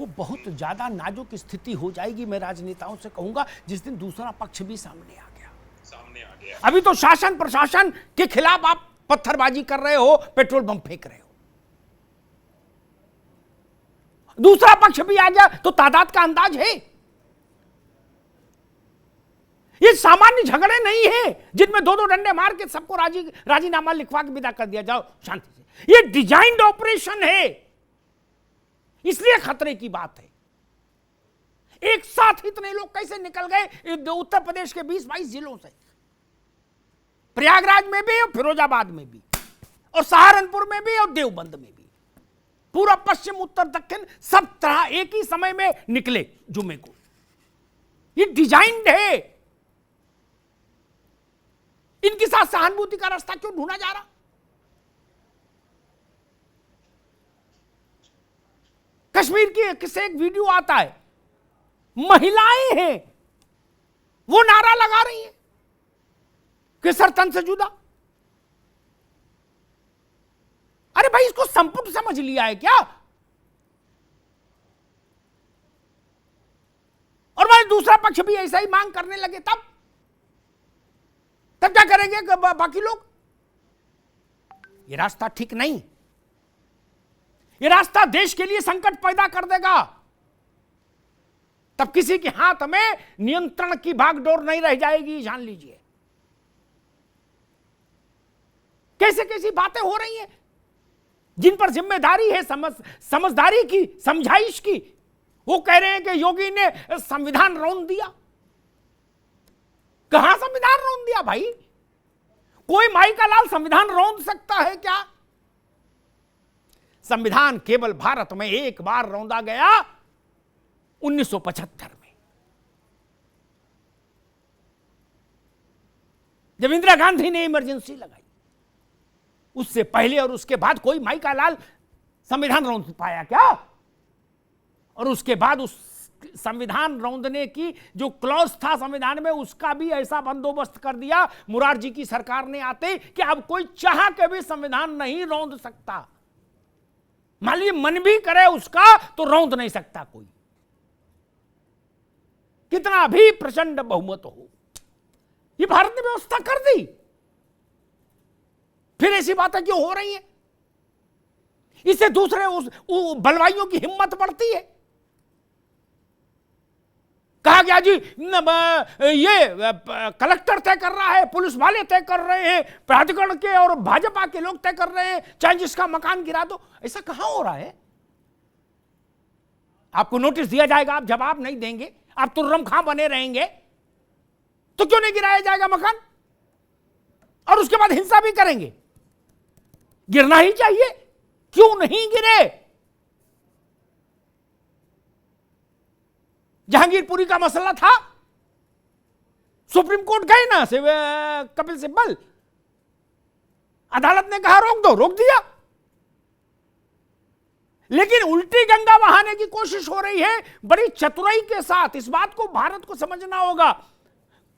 वो बहुत ज्यादा नाजुक स्थिति हो जाएगी। मैं राजनेताओं से कहूंगा जिस दिन दूसरा पक्ष भी सामने आ गया। अभी तो शासन प्रशासन के खिलाफ आप पत्थरबाजी कर रहे हो, पेट्रोल बम फेंक रहे हो, दूसरा पक्ष भी आ गया तो तादाद का अंदाज है। ये सामान्य झगड़े नहीं है जिनमें दो दो डंडे मार के सबको राजीनामा लिखवा के विदा कर दिया जाओ शांति से। ये डिजाइन्ड ऑपरेशन है, इसलिए खतरे की बात है। एक साथ इतने लोग कैसे निकल गए उत्तर प्रदेश के 20-22 जिलों से, प्रयागराज में भी और फिरोजाबाद में भी और सहारनपुर में भी और देवबंद में भी, पूरा पश्चिम उत्तर दक्षिण सब तरह एक ही समय में निकले जुमे को। ये डिजाइन्ड है। इनके साथ सहानुभूति का रास्ता क्यों ढूंढा जा रहा? कश्मीर की किससे एक वीडियो आता है, महिलाएं हैं वो नारा लगा रही हैं कि सर तन से जुदा। अरे भाई इसको संपुट समझ लिया है क्या? और भाई दूसरा पक्ष भी ऐसा ही मांग करने लगे तब क्या करेंगे बाकी लोग? ये रास्ता ठीक नहीं। ये रास्ता देश के लिए संकट पैदा कर देगा। तब किसी के हाथ में नियंत्रण की भागदौड़ नहीं रह जाएगी, जान लीजिए। कैसे कैसी बातें हो रही हैं जिन पर जिम्मेदारी है समझदारी की, समझाइश की। वो कह रहे हैं कि योगी ने संविधान रौंद दिया। कहां संविधान रौंद दिया भाई? कोई माई का लाल संविधान रौंद सकता है क्या? संविधान केवल भारत में एक बार रौंदा गया 1975 में, जब इंदिरा गांधी ने इमरजेंसी लगाई। उससे पहले और उसके बाद कोई माई का लाल संविधान रौंद पाया क्या? और उसके बाद उस संविधान रौंदने की जो क्लॉज था संविधान में, उसका भी ऐसा बंदोबस्त कर दिया मुरारजी की सरकार ने आते कि अब कोई चाह के भी संविधान नहीं रौंद सकता। मान लीजिए मन भी करे उसका तो रौंद नहीं सकता कोई, कितना भी प्रचंड बहुमत हो। ये भारत ने व्यवस्था कर दी। फिर ऐसी बातें क्यों हो रही हैं? इससे दूसरे बलवाइयों की हिम्मत बढ़ती है। कहा गया जी ये कलेक्टर तय कर रहा है, पुलिस वाले तय कर रहे हैं, प्राधिकरण के और भाजपा के लोग तय कर रहे हैं, चाहे जिसका मकान गिरा दो। ऐसा कहां हो रहा है? आपको नोटिस दिया जाएगा, आप जवाब नहीं देंगे, आप तुर्रम खां बने रहेंगे, तो क्यों नहीं गिराया जाएगा मकान? और उसके बाद हिंसा भी करेंगे। गिरना ही चाहिए, क्यों नहीं गिरे? जहांगीरपुरी का मसला था, सुप्रीम कोर्ट गए ना कपिल सिब्बल, अदालत ने कहा रोक दो, रोक दिया। लेकिन उल्टी गंगा बहाने की कोशिश हो रही है बड़ी चतुराई के साथ। इस बात को भारत को समझना होगा।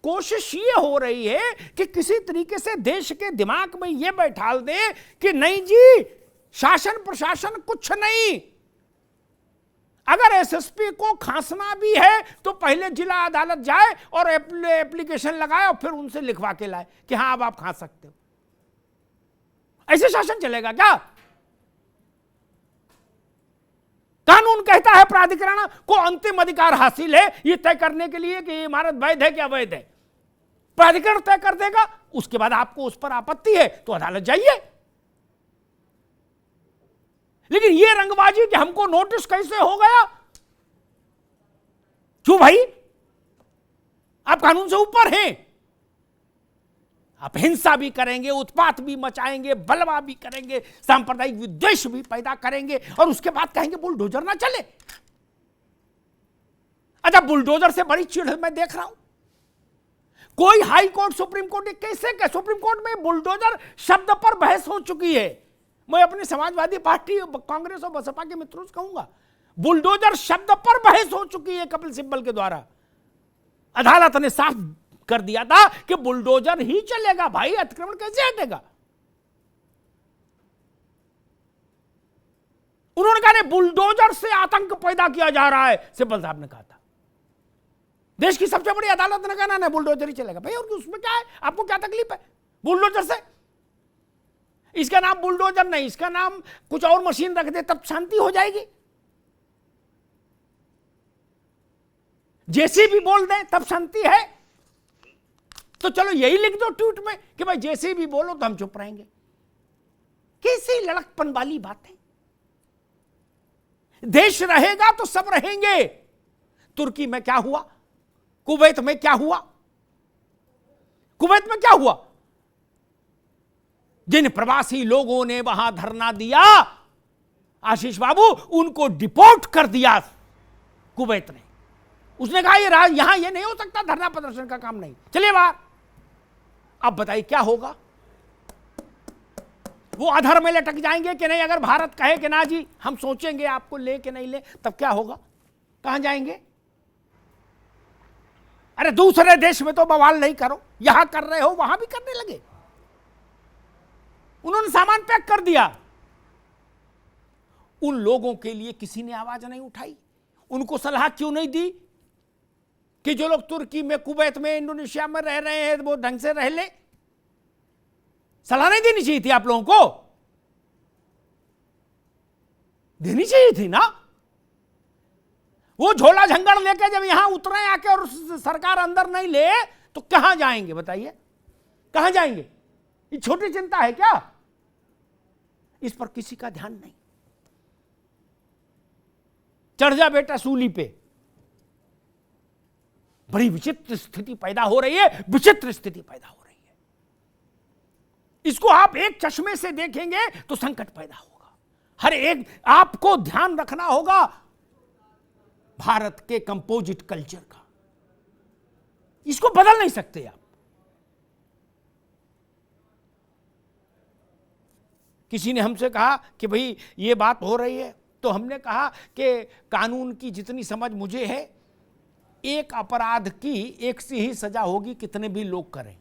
कोशिश ये हो रही है कि किसी तरीके से देश के दिमाग में ये बैठाल दे कि नहीं जी, शासन प्रशासन कुछ नहीं। अगर एसएसपी को खांसना भी है तो पहले जिला अदालत जाए और एप्लीकेशन लगाए और फिर उनसे लिखवा के लाए कि हां अब आप खांस सकते हो। ऐसे शासन चलेगा क्या? कानून कहता है प्राधिकरण को अंतिम अधिकार हासिल है ये तय करने के लिए कि इमारत वैध है कि अवैध है। प्राधिकरण तय कर देगा, उसके बाद आपको उस पर आपत्ति है तो अदालत जाइए। लेकिन ये रंगबाजी कि हमको नोटिस कैसे हो गया, क्यों भाई? आप कानून से ऊपर हैं। आप हिंसा भी करेंगे, उत्पात भी मचाएंगे, बलवा भी करेंगे, सांप्रदायिक विद्वेष भी पैदा करेंगे और उसके बाद कहेंगे बुलडोजर ना चले। अच्छा, बुलडोजर से बड़ी चिढ़ मैं देख रहा हूं। कोई हाई कोर्ट, सुप्रीम कोर्ट, कैसे सुप्रीम कोर्ट में बुलडोजर शब्द पर बहस हो चुकी है। मैं अपनी समाजवादी पार्टी, कांग्रेस और बसपा के मित्रों से कहूंगा, बुलडोजर शब्द पर बहस हो चुकी है कपिल सिब्बल के द्वारा। अदालत ने साफ कर दिया था कि बुलडोजर ही चलेगा भाई, अतिक्रमण कैसे हटेगा? उन्होंने कहा नहीं, बुलडोजर से आतंक पैदा किया जा रहा है, सिब्बल साहब ने कहा था। देश की सबसे बड़ी अदालत ने कहा ना बुलडोजर ही चलेगा भाई, और उसमें क्या है, आपको क्या तकलीफ है बुलडोजर से? इसका नाम बुलडोजर नहीं, इसका नाम कुछ और मशीन रख दे तब शांति हो जाएगी। जेसीबी बोल दे तब शांति है, तो चलो यही लिख दो ट्वीट में कि भाई जेसीबी बोलो तो हम चुप रहेंगे। कैसी लड़कपन वाली बात है। देश रहेगा तो सब रहेंगे। तुर्की में क्या हुआ, कुवैत में क्या हुआ, कुवैत में क्या हुआ? जिन प्रवासी लोगों ने वहां धरना दिया आशीष बाबू, उनको डिपोर्ट कर दिया कुवैत ने। उसने कहा ये यहां ये नहीं हो सकता, धरना प्रदर्शन का काम नहीं, चलिए बाहर। अब बताइए क्या होगा? वो अधर में लटक जाएंगे कि नहीं? अगर भारत कहे कि ना जी हम सोचेंगे आपको ले कि नहीं ले, तब क्या होगा? कहां जाएंगे? अरे दूसरे देश में तो बवाल नहीं करो, यहां कर रहे हो वहां भी करने लगे। उन्होंने सामान पैक कर दिया। उन लोगों के लिए किसी ने आवाज नहीं उठाई, उनको सलाह क्यों नहीं दी कि जो लोग तुर्की में, कुवैत में, इंडोनेशिया में रह रहे हैं वो ढंग से रह ले? सलाह नहीं देनी चाहिए थी आप लोगों को? देनी चाहिए थी ना। वो झोला झंगड़ लेके जब यहां उतरे आके और सरकार अंदर नहीं ले तो कहां जाएंगे? बताइए कहां जाएंगे? ये छोटी चिंता है क्या? इस पर किसी का ध्यान नहीं। चढ़ जा बेटा सूली पे। बड़ी विचित्र स्थिति पैदा हो रही है, विचित्र स्थिति पैदा हो रही है। इसको आप एक चश्मे से देखेंगे तो संकट पैदा होगा। हर एक आपको ध्यान रखना होगा भारत के कंपोजिट कल्चर का। इसको बदल नहीं सकते आप। किसी ने हमसे कहा कि भाई ये बात हो रही है, तो हमने कहा कि कानून की जितनी समझ मुझे है, एक अपराध की एक सी ही सजा होगी कितने भी लोग करें।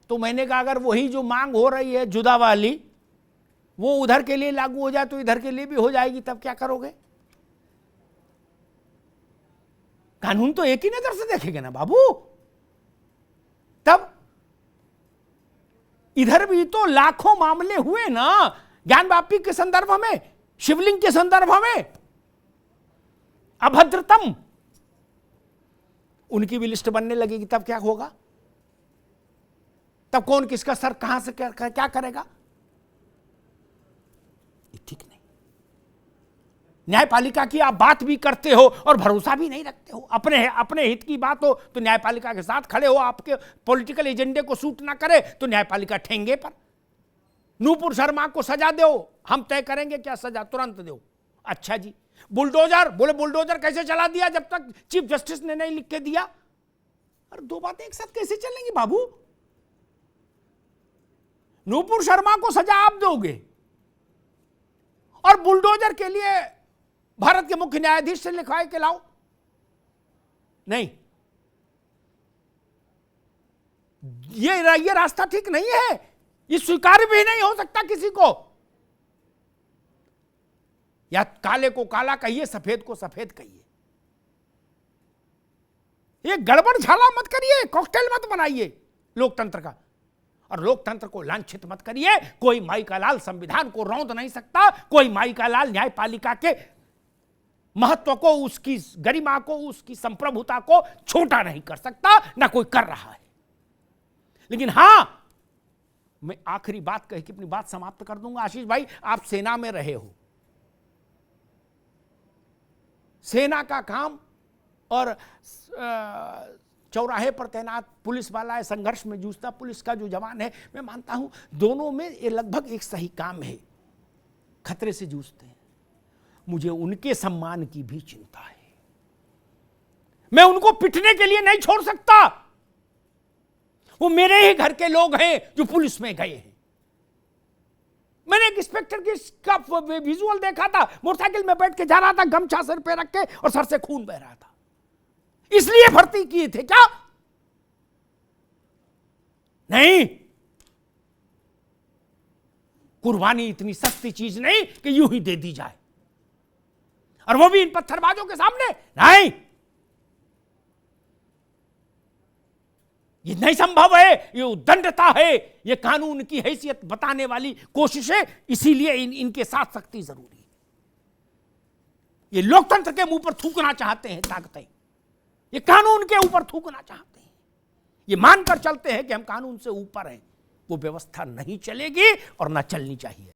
तो मैंने कहा अगर वही जो मांग हो रही है जुदा वाली, वो उधर के लिए लागू हो जाए तो इधर के लिए भी हो जाएगी, तब क्या करोगे? कानून तो एक ही नजर से देखेंगे ना बाबू। तब इधर भी तो लाखों मामले हुए ना, ज्ञान वापी के संदर्भ में, शिवलिंग के संदर्भ में, अभद्रतम, उनकी भी लिस्ट बनने लगेगी, तब क्या होगा? तब कौन किसका सर कहां से क्या करेगा? ये ठीक नहीं। न्यायपालिका की आप बात भी करते हो और भरोसा भी नहीं रखते हो। अपने हित की बात हो तो न्यायपालिका के साथ खड़े हो, आपके पॉलिटिकल एजेंडे को सूट ना करे तो न्यायपालिका ठेंगे पर। नूपुर शर्मा को सजा दो, हम तय करेंगे क्या सजा, तुरंत दो। अच्छा जी, बुलडोजर, बोले बुलडोजर कैसे चला दिया जब तक चीफ जस्टिस ने नहीं लिख के दिया? अरे दो बातें एक साथ कैसे चलेंगी बाबू? नूपुर शर्मा को सजा आप दोगे और बुलडोजर के लिए भारत के मुख्य न्यायाधीश से लिखवाए के लाओ? नहीं, ये रास्ता ठीक नहीं है। ये स्वीकार्य भी नहीं हो सकता किसी को। या काले को काला कहिए, सफेद को सफेद कहिए। ये गड़बड़ झाला मत करिए, कॉकटेल मत बनाइए लोकतंत्र का, और लोकतंत्र को लांछित मत करिए। कोई माई का लाल संविधान को रौंद नहीं सकता, कोई माई का लाल न्यायपालिका के महत्व को, उसकी गरिमा को, उसकी संप्रभुता को छोटा नहीं कर सकता, ना कोई कर रहा है। लेकिन हां, मैं आखिरी बात कह के अपनी बात समाप्त कर दूंगा। आशीष भाई, आप सेना में रहे हो, सेना का काम और चौराहे पर तैनात पुलिस वाला है, संघर्ष में जूझता पुलिस का जो जवान है, मैं मानता हूं दोनों में ये लगभग एक सही काम है, खतरे से जूझते हैं। मुझे उनके सम्मान की भी चिंता है। मैं उनको पिटने के लिए नहीं छोड़ सकता। वो मेरे ही घर के लोग हैं जो पुलिस में गए हैं। मैंने एक इंस्पेक्टर का विजुअल देखा था, मोटरसाइकिल में बैठ के जा रहा था, गमछा सर पे रख के, और सर से खून बह रहा था। इसलिए भर्ती किए थे क्या? नहीं। कुर्बानी इतनी सस्ती चीज नहीं कि यूं ही दे दी जाए, और वो भी इन पत्थरबाजों के सामने नहीं। ये नहीं संभव है, ये उद्दंडता है, ये कानून की हैसियत बताने वाली कोशिशें, इसीलिए इनके साथ सख्ती जरूरी है। ये लोकतंत्र के मुंह पर थूकना चाहते हैं ताकतें, ये कानून के ऊपर थूकना चाहते हैं, ये मानकर चलते हैं कि हम कानून से ऊपर हैं। वो व्यवस्था नहीं चलेगी और ना चलनी चाहिए।